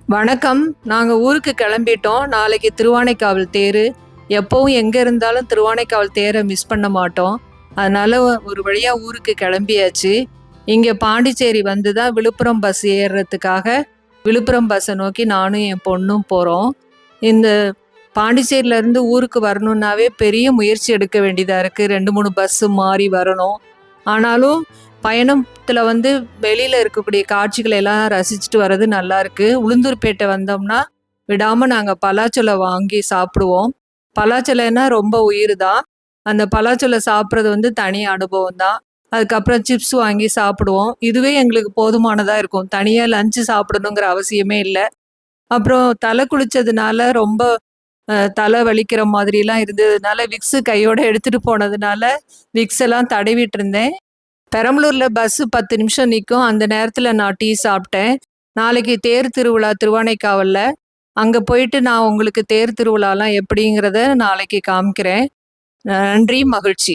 வணக்கம். நாங்க ஊருக்கு கிளம்பிட்டோம். நாளைக்கு திருவானைக்காவல் தேரு. எப்பவும் எங்க இருந்தாலும் திருவானைக்காவல் தேரை மிஸ் பண்ண மாட்டோம். அதனால ஒரு வழியா ஊருக்கு கிளம்பியாச்சு. இங்க பாண்டிச்சேரி வந்து தான் விழுப்புரம் பஸ் ஏறுறதுக்காக விழுப்புரம் பஸ்ஸை நோக்கி நானும் என் பொண்ணும் போறோம். இந்த பாண்டிச்சேரியிலேருந்து ஊருக்கு வரணுன்னாவே பெரிய முயற்சி எடுக்க வேண்டியதா இருக்கு. 2, 3 பஸ்ஸு மாறி வரணும். ஆனாலும் பயணத்துல வந்து வெளியில இருக்கக்கூடிய காட்சிகளை எல்லாம் ரசிச்சுட்டு வர்றது நல்லா இருக்கு. உளுந்தூர்பேட்டை வந்தோம்னா விடாம நாங்க பலாச்சொலை வாங்கி சாப்பிடுவோம். பலாச்சொலைன்னா ரொம்ப உயிர் தான். அந்த பலாச்சொலை சாப்பிட்றது வந்து தனி அனுபவம் தான். அதுக்கப்புறம் சிப்ஸ் வாங்கி சாப்பிடுவோம். இதுவே எங்களுக்கு போதுமானதா இருக்கும். தனியா லஞ்ச் சாப்பிடணுங்கிற அவசியமே இல்ல. அப்புறம் தலை குளிச்சதுனால ரொம்ப தலை வலிக்கிற மாதிரிலாம் இருந்ததுனால விக்ஸு கையோட எடுத்துட்டு போனதுனால விக்ஸ் எல்லாம் தடவிட்டு இருந்தேன். பெரம்பலூர்ல பஸ் 10 நிமிஷம் நிக்கும். அந்த நேரத்துல நான் டீ சாப்பிட்டேன். நாளைக்கு தேர் திருவிழா திருவானைக்காவல்ல. அங்க போயிட்டு நான் உங்களுக்கு தேர் திருவிழாலாம் எப்படிங்கிறத நாளைக்கு காமிக்கிறேன். நன்றி, மகிழ்ச்சி.